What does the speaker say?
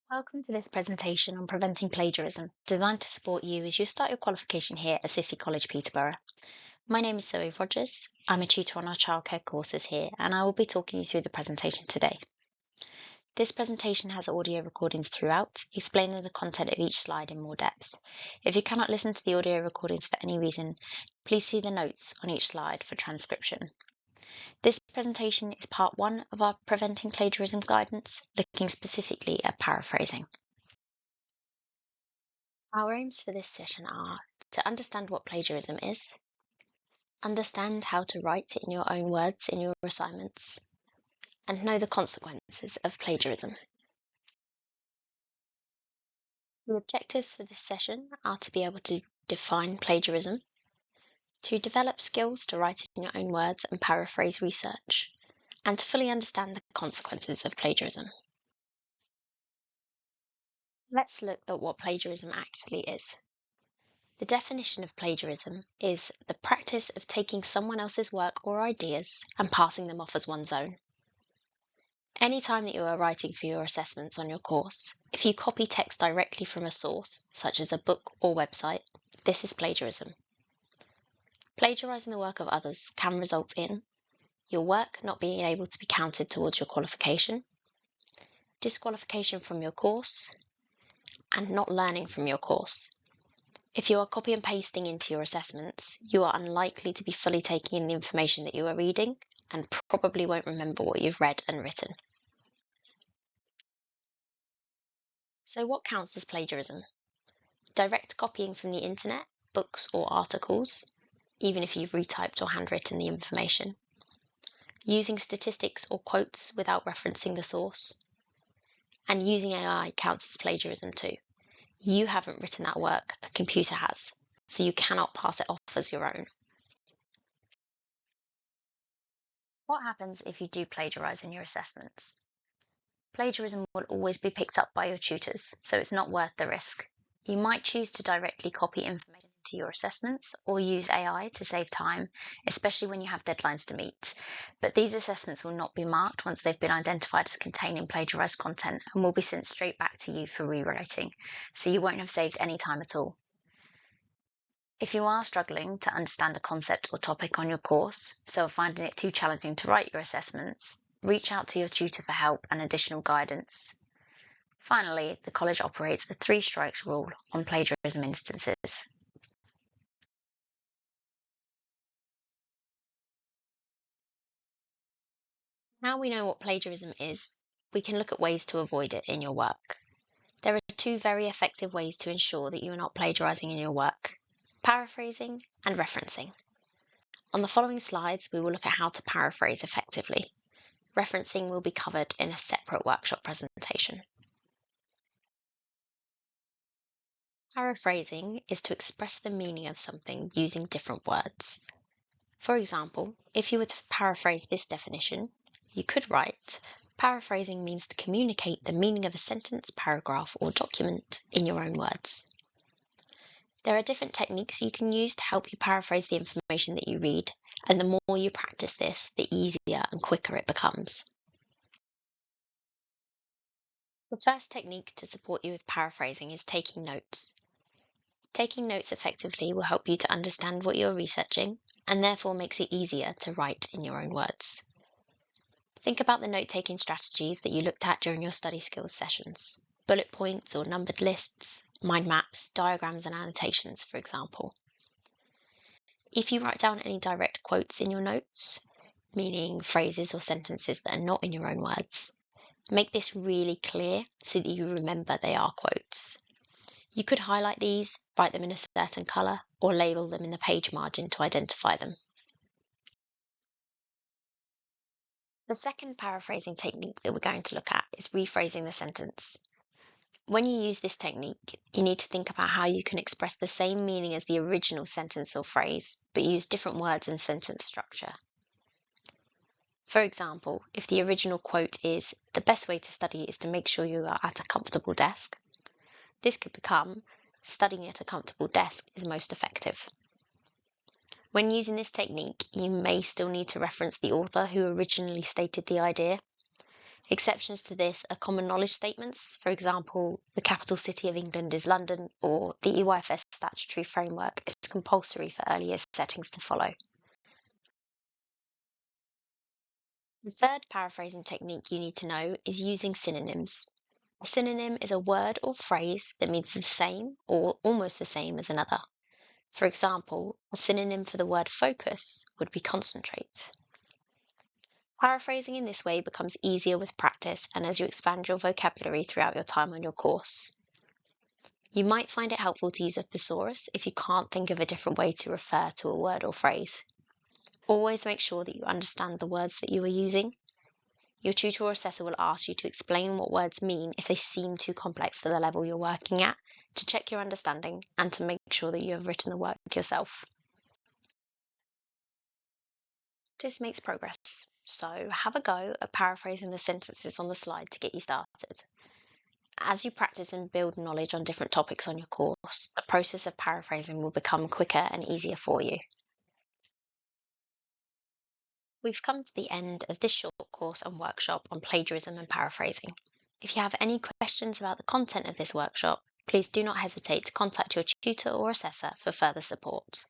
Welcome to this presentation on preventing plagiarism, designed to support you as you start your qualification here at City College, Peterborough. My name is Zoe Rogers. I'm a tutor on our childcare courses here, and I will be talking you through the presentation today. This presentation has audio recordings throughout, explaining the content of each slide in more depth. If you cannot listen to the audio recordings for any reason, please see the notes on each slide for transcription. This presentation is part one of our Preventing Plagiarism guidance, looking specifically at paraphrasing. Our aims for this session are to understand what plagiarism is, understand how to write in your own words in your assignments, and know the consequences of plagiarism. The objectives for this session are to be able to define plagiarism, to develop skills to write in your own words and paraphrase research, and to fully understand the consequences of plagiarism. Let's look at what plagiarism actually is. The definition of plagiarism is the practice of taking someone else's work or ideas and passing them off as one's own. Any time that you are writing for your assessments on your course, if you copy text directly from a source, such as a book or website, this is plagiarism. Plagiarising the work of others can result in your work not being able to be counted towards your qualification, disqualification from your course, and not learning from your course. If you are copy and pasting into your assessments, you are unlikely to be fully taking in the information that you are reading and probably won't remember what you've read and written. So what counts as plagiarism? Direct copying from the internet, books or articles, even if you've retyped or handwritten the information. Using statistics or quotes without referencing the source. And using AI counts as plagiarism too. You haven't written that work, a computer has, so you cannot pass it off as your own. What happens if you do plagiarise in your assessments? Plagiarism will always be picked up by your tutors, so it's not worth the risk. You might choose to directly copy information to your assessments or use AI to save time, especially when you have deadlines to meet. But these assessments will not be marked once they've been identified as containing plagiarised content and will be sent straight back to you for rewriting, so you won't have saved any time at all. If you are struggling to understand a concept or topic on your course, so are finding it too challenging to write your assessments, reach out to your tutor for help and additional guidance. Finally, the college operates a 3 strikes rule on plagiarism instances. Now we know what plagiarism is, we can look at ways to avoid it in your work. There are 2 very effective ways to ensure that you are not plagiarising in your work: paraphrasing and referencing. On the following slides, we will look at how to paraphrase effectively. Referencing will be covered in a separate workshop presentation. Paraphrasing is to express the meaning of something using different words. For example, if you were to paraphrase this definition, you could write, paraphrasing means to communicate the meaning of a sentence, paragraph, or document in your own words. There are different techniques you can use to help you paraphrase the information that you read, and the more you practice this, the easier and quicker it becomes. The first technique to support you with paraphrasing is taking notes. Taking notes effectively will help you to understand what you're researching, and therefore makes it easier to write in your own words. Think about the note-taking strategies that you looked at during your study skills sessions: bullet points or numbered lists, mind maps, diagrams and annotations, for example. If you write down any direct quotes in your notes, meaning phrases or sentences that are not in your own words, make this really clear so that you remember they are quotes. You could highlight these, write them in a certain colour, or label them in the page margin to identify them. The second paraphrasing technique that we're going to look at is rephrasing the sentence. When you use this technique, you need to think about how you can express the same meaning as the original sentence or phrase, but use different words and sentence structure. For example, if the original quote is, "The best way to study is to make sure you are at a comfortable desk," this could become, "Studying at a comfortable desk is most effective." When using this technique, you may still need to reference the author who originally stated the idea. Exceptions to this are common knowledge statements, for example, the capital city of England is London, or the EYFS statutory framework is compulsory for early years settings to follow. The third paraphrasing technique you need to know is using synonyms. A synonym is a word or phrase that means the same or almost the same as another. For example, a synonym for the word focus would be concentrate. Paraphrasing in this way becomes easier with practice and as you expand your vocabulary throughout your time on your course. You might find it helpful to use a thesaurus if you can't think of a different way to refer to a word or phrase. Always make sure that you understand the words that you are using. Your tutor or assessor will ask you to explain what words mean if they seem too complex for the level you're working at, to check your understanding and to make sure that you have written the work yourself. Practice makes progress, so have a go at paraphrasing the sentences on the slide to get you started. As you practice and build knowledge on different topics on your course, the process of paraphrasing will become quicker and easier for you. We've come to the end of this short course and workshop on plagiarism and paraphrasing. If you have any questions about the content of this workshop, please do not hesitate to contact your tutor or assessor for further support.